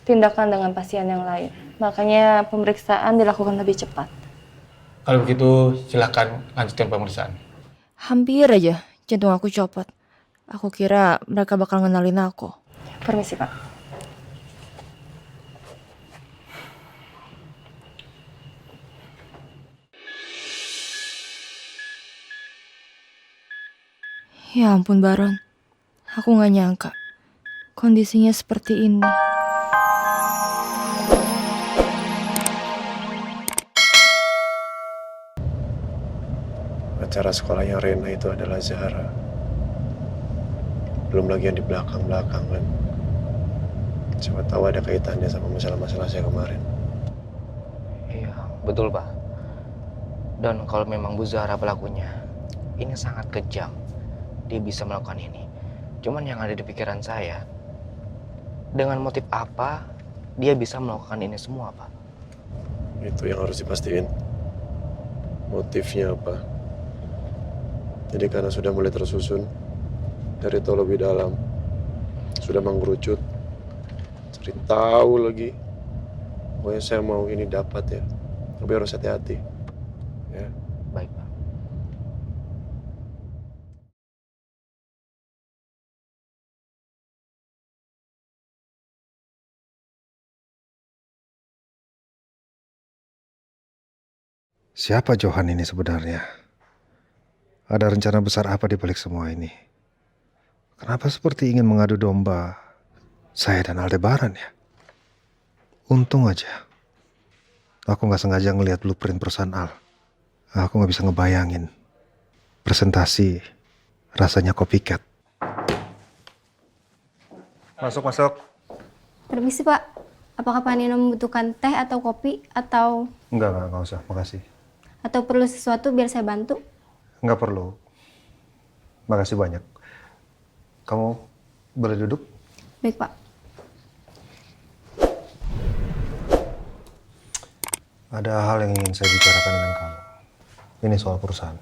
tindakan dengan pasien yang lain. Makanya pemeriksaan dilakukan lebih cepat. Kalau begitu, silakan lanjutkan pemeriksaan. Hampir aja jantung aku copot. Aku kira mereka bakal ngenalin aku. Permisi, Pak. Ya ampun Baron, aku gak nyangka kondisinya seperti ini. Acara sekolahnya Rena itu adalah Zahra. Belum lagi yang di belakang-belakang kan. Siapa tahu ada kaitannya sama masalah-masalah saya kemarin. Iya, betul Pak. Dan kalau memang Bu Zahra pelakunya, ini sangat kejam. Dia bisa melakukan ini. Cuman yang ada di pikiran saya, dengan motif apa dia bisa melakukan ini semua, Pak? Itu yang harus dipastiin. Motifnya apa? Jadi karena sudah mulai tersusun, dari tahu lebih dalam, sudah mengkerucut, cari tahu lagi. Pokoknya saya mau ini dapat ya, tapi harus hati-hati. Ya. Baik, Pak. Siapa Johan ini sebenarnya? Ada rencana besar apa di balik semua ini? Kenapa seperti ingin mengadu domba saya dan Aldebaran ya? Untung aja aku nggak sengaja ngelihat blueprint perusahaan Al. Aku nggak bisa ngebayangin presentasi rasanya copycat. Masuk. Permisi Pak, apakah Pak Nino membutuhkan teh atau kopi atau Enggak usah, makasih. atau perlu sesuatu biar saya bantu? Enggak perlu. Makasih banyak. Kamu boleh duduk? Baik Pak. Ada hal yang ingin saya bicarakan dengan kamu. Ini soal perusahaan.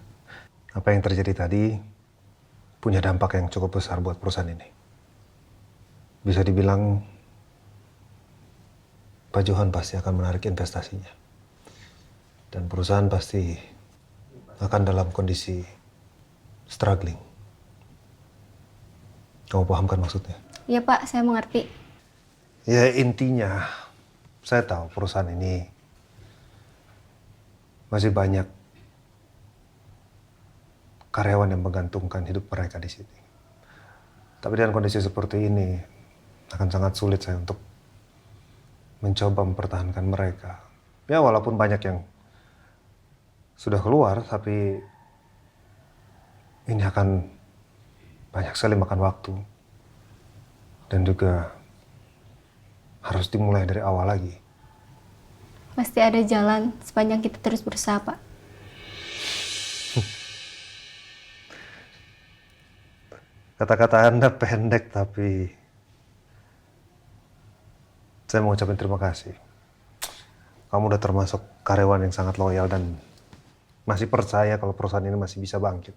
Apa yang terjadi tadi punya dampak yang cukup besar buat perusahaan ini. Bisa dibilang Pak Johan pasti akan menarik investasinya. Dan perusahaan pasti akan dalam kondisi struggling. Kamu paham kan maksudnya? Iya Pak, saya mengerti. Ya intinya, saya tahu perusahaan ini masih banyak karyawan yang menggantungkan hidup mereka di sini. Tapi dengan kondisi seperti ini, akan sangat sulit saya untuk mencoba mempertahankan mereka. Ya walaupun banyak yang sudah keluar, tapi ini akan banyak sekali makan waktu. Dan juga harus dimulai dari awal lagi. Pasti ada jalan sepanjang kita terus berusaha Pak. Kata-kata Anda pendek, tapi saya mau ucapin terima kasih. Kamu udah termasuk karyawan yang sangat loyal dan masih percaya kalau perusahaan ini masih bisa bangkit.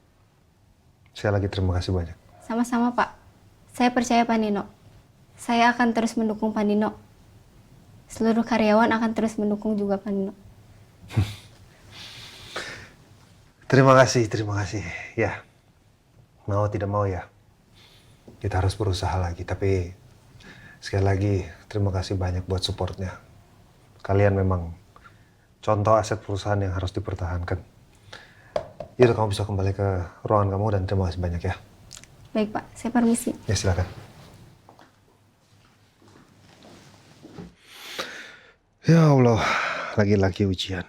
Sekali lagi terima kasih banyak. Sama-sama Pak. Saya percaya Pak Nino. Saya akan terus mendukung Pak Nino. Seluruh karyawan akan terus mendukung juga Pak Nino. Terima kasih. Ya, mau tidak mau ya, kita harus berusaha lagi. Tapi sekali lagi terima kasih banyak buat supportnya. Kalian memang contoh aset perusahaan yang harus dipertahankan. Yaudah, kamu bisa kembali ke ruangan kamu dan terima kasih banyak ya. Baik Pak, saya permisi. Ya silakan. Ya Allah, lagi-lagi ujian.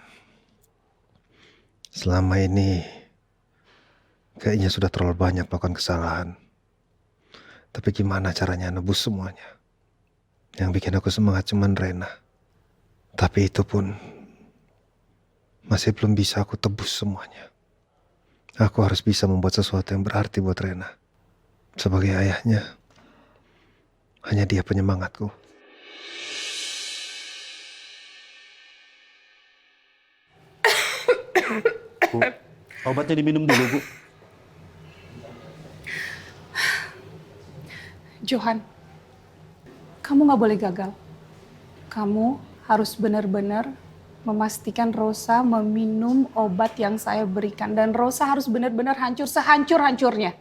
Selama ini kayaknya sudah terlalu banyak melakukan kesalahan. Tapi gimana caranya nebus semuanya? Yang bikin aku semangat cuman Rena. Tapi itu pun masih belum bisa aku tebus semuanya. Aku harus bisa membuat sesuatu yang berarti buat Rena. Sebagai ayahnya, hanya dia penyemangatku. Bu, obatnya diminum dulu, Bu. Johan, Kamu nggak boleh gagal. Kamu harus benar-benar memastikan Rosa meminum obat yang saya berikan. Dan Rosa harus benar-benar hancur sehancur-hancurnya.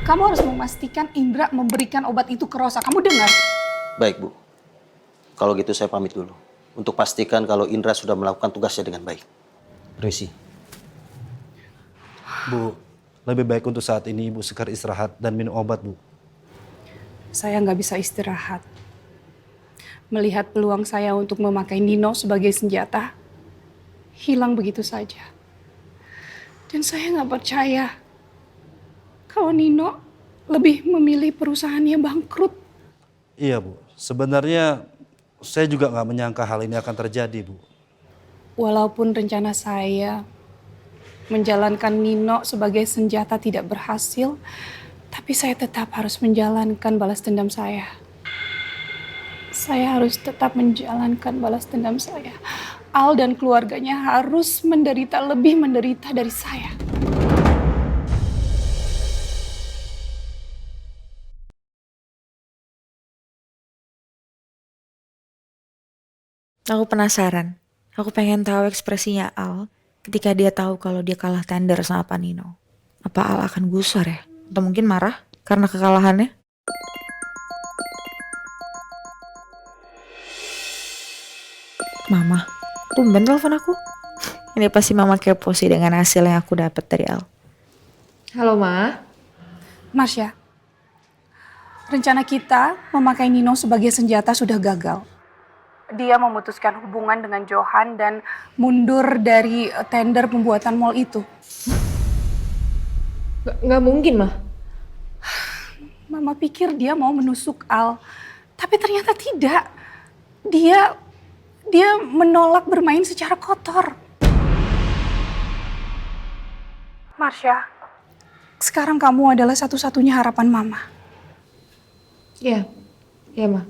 Kamu harus memastikan Indra memberikan obat itu ke Rosa. Kamu dengar? Baik, Bu. Kalau gitu saya pamit dulu. Untuk pastikan kalau Indra sudah melakukan tugasnya dengan baik. Permisi. Bu, lebih baik untuk saat ini Ibu segera istirahat dan minum obat, Bu. Saya nggak bisa istirahat. Melihat peluang saya untuk memakai Nino sebagai senjata, hilang begitu saja. Dan saya nggak percaya kalau Nino lebih memilih perusahaannya bangkrut. Iya, Bu. Sebenarnya saya juga nggak menyangka hal ini akan terjadi, Bu. Walaupun rencana saya menjalankan Nino sebagai senjata tidak berhasil, tapi saya tetap harus menjalankan balas dendam saya. Saya harus tetap menjalankan balas dendam saya. Al dan keluarganya harus menderita, lebih menderita dari saya. Aku penasaran. Aku pengen tahu ekspresinya Al ketika dia tahu kalau dia kalah tender sama Panino. Apa Al akan gusar ya? Atau mungkin marah karena kekalahannya? Mama, tumben telepon aku. Ini pasti Mama kepo sih dengan hasil yang aku dapat dari Al. Halo, Ma. Marsha, rencana kita memakai Nino sebagai senjata sudah gagal. Dia memutuskan hubungan dengan Johan dan mundur dari tender pembuatan mall itu. Nggak mungkin, Ma. Mama pikir dia mau menusuk Al, tapi ternyata tidak. Dia menolak bermain secara kotor. Marsha, sekarang kamu adalah satu-satunya harapan Mama. Iya, Ma.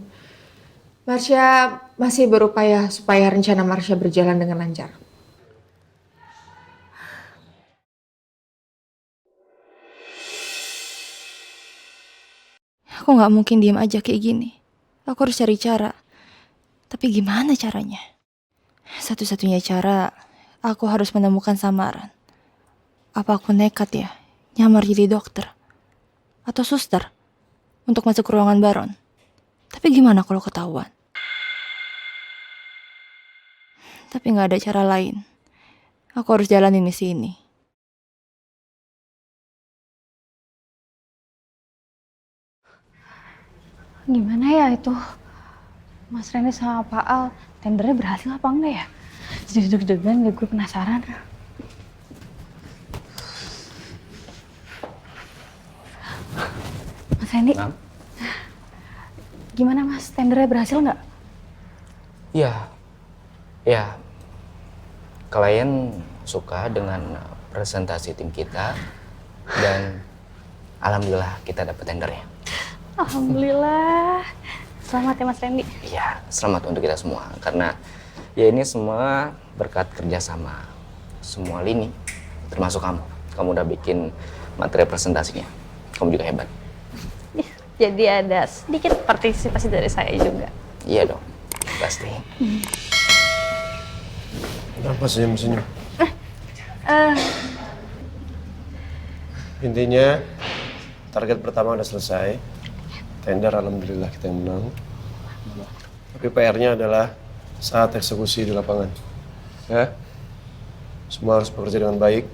Marsha masih berupaya supaya rencana Marsha berjalan dengan lancar. Aku nggak mungkin diem aja kayak gini. Aku harus cari cara. Tapi gimana caranya? Satu-satunya cara, aku harus menemukan samaran. Apa aku nekat ya, nyamar jadi dokter? Atau suster? Untuk masuk ke ruangan Baron? Tapi gimana kalau ketahuan? Tapi nggak ada cara lain. Aku harus jalanin di sini. Gimana ya itu? Mas Reni sama Pak Al, tendernya berhasil apa enggak ya? Jadi deg-degan deh, gue penasaran. Mas Reni, gimana Mas? Tendernya berhasil nggak? Ya. Klien suka dengan presentasi tim kita dan alhamdulillah kita dapat tendernya. Alhamdulillah. Selamat ya Mas Randy. Iya, selamat untuk kita semua. Karena ya ini semua berkat kerjasama semua lini, termasuk kamu. Kamu udah bikin materi presentasinya. Kamu juga hebat. Jadi ada sedikit partisipasi dari saya juga. Iya dong, pasti. Kenapa senyum-senyum? Intinya target pertama udah selesai. Tender alhamdulillah kita yang menang. Tapi PR-nya adalah saat eksekusi di lapangan. Ya. Semua harus bekerja dengan baik,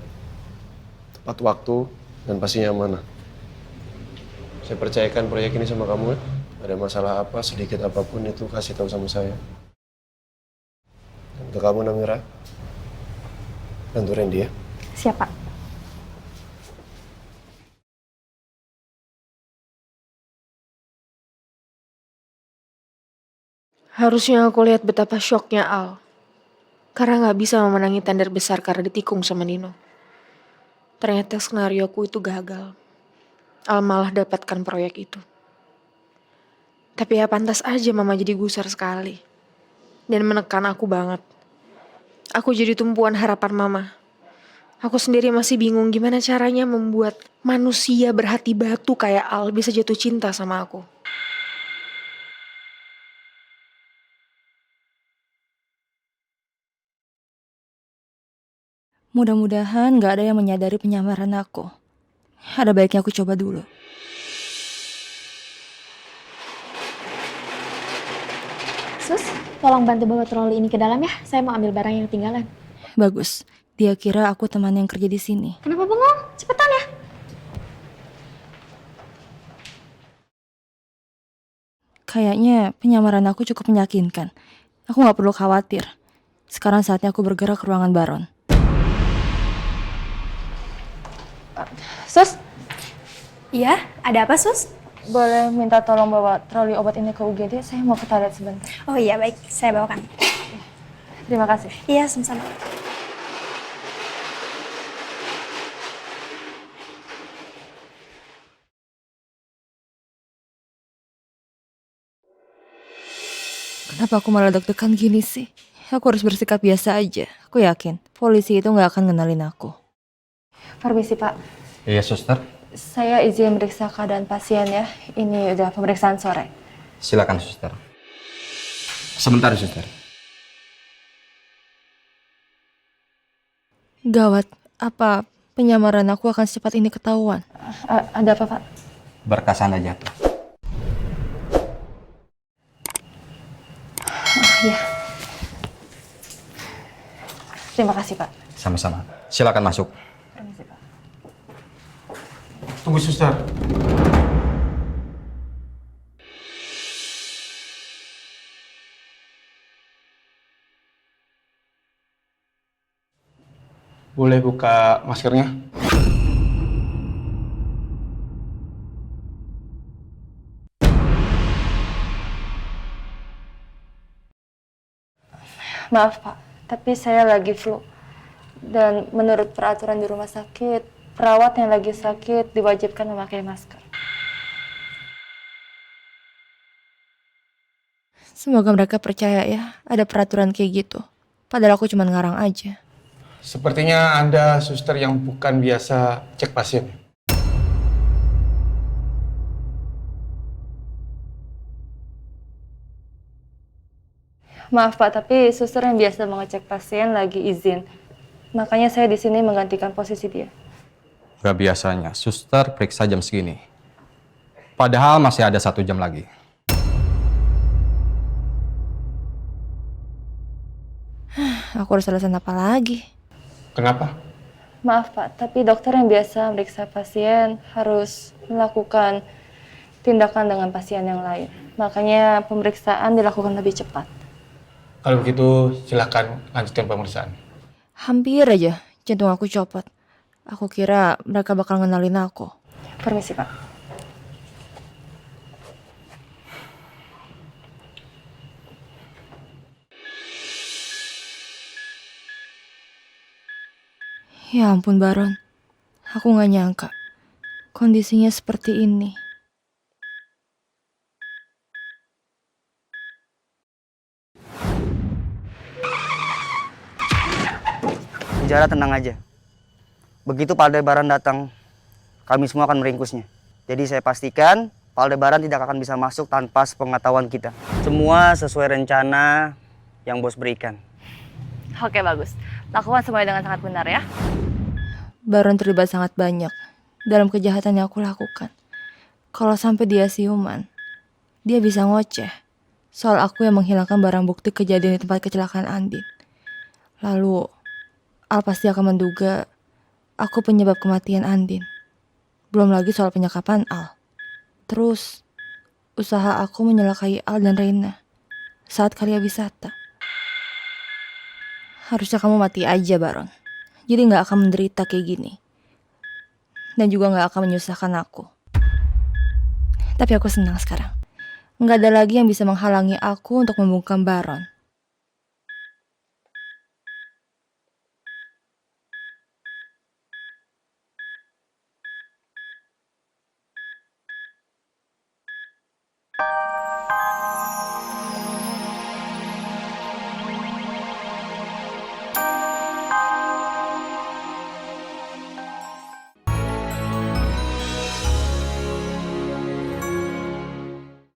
tepat waktu, dan pastinya amanah. Saya percayakan proyek ini sama kamu. Ada masalah apa, sedikit apapun itu kasih tahu sama saya. Dan untuk kamu Namira, bantu Randy ya. Siapa? Harusnya aku lihat betapa syoknya Al. Karena gak bisa memenangi tender besar karena ditikung sama Nino. Ternyata skenarioku itu gagal. Al malah dapatkan proyek itu. Tapi ya pantas aja Mama jadi gusar sekali. Dan menekan aku banget. Aku jadi tumpuan harapan Mama. Aku sendiri masih bingung gimana caranya membuat manusia berhati batu kayak Al bisa jatuh cinta sama aku. Mudah-mudahan gak ada yang menyadari penyamaran aku. Ada baiknya aku coba dulu. Sus, tolong bantu bawa troli ini ke dalam ya. Saya mau ambil barang yang ketinggalan. Bagus. Dia kira aku teman yang kerja di sini. Kenapa bengong? Cepetan ya. Kayaknya penyamaran aku cukup meyakinkan. Aku gak perlu khawatir. Sekarang saatnya aku bergerak ke ruangan Baron. Sus, Iya, ada apa sus? boleh minta tolong bawa troli obat ini ke UGD? Saya mau ke toilet sebentar. Oh iya baik, saya bawakan. Terima kasih. Iya, sama-sama. Kenapa aku malah deg-degan gini sih? Aku harus bersikap biasa aja. Aku yakin polisi itu gak akan ngenalin aku. Permisi Pak, Iya, suster. saya izin meriksa keadaan pasien ya. Ini udah pemeriksaan sore. Silakan, suster. Sebentar, suster. Gawat, apa penyamaran aku akan secepat ini ketahuan? Ada apa Pak? Berkas Anda jatuh. Iya. Terima kasih Pak. Sama-sama. Silakan masuk. Permisi Pak. Tunggu, suster. Boleh buka maskernya? Maaf Pak, tapi saya lagi flu. Dan menurut peraturan di rumah sakit, perawat yang lagi sakit diwajibkan memakai masker. Semoga mereka percaya ya, ada peraturan kayak gitu. Padahal aku cuma ngarang aja. Sepertinya Anda suster yang bukan biasa cek pasien. Maaf Pak, tapi suster yang biasa mengecek pasien lagi izin. Makanya saya di sini menggantikan posisi dia. Gak biasanya, suster periksa jam segini. Padahal masih ada 1 jam lagi. Aku harus alasan apa lagi? Kenapa? Maaf Pak, tapi dokter yang biasa meriksa pasien harus melakukan tindakan dengan pasien yang lain. Makanya pemeriksaan dilakukan lebih cepat. Kalau begitu, silakan lanjutkan pemeriksaan. Hampir aja jantung aku copot. Aku kira mereka bakal ngenalin aku. Permisi Pak. Ya ampun Baron, aku gak nyangka kondisinya seperti ini. Penjara tenang aja. Begitu Pak Aldebaran datang, kami semua akan meringkusnya. Jadi saya pastikan Pak Aldebaran tidak akan bisa masuk tanpa sepengetahuan kita. Semua sesuai rencana yang bos berikan. Oke, bagus. Lakukan semuanya dengan sangat benar ya. Baron terlibat sangat banyak dalam kejahatan yang aku lakukan. Kalau sampai dia siuman, dia bisa ngoceh soal aku yang menghilangkan barang bukti kejadian di tempat kecelakaan Andin. Lalu Al pasti akan menduga aku penyebab kematian Andin. Belum lagi soal penyekapan Al. Terus usaha aku menyelakai Al dan Reina saat karya wisata. Harusnya kamu mati aja Baron. Jadi gak akan menderita kayak gini. Dan juga gak akan menyusahkan aku. Tapi aku senang sekarang. Gak ada lagi yang bisa menghalangi aku untuk membungkam Baron.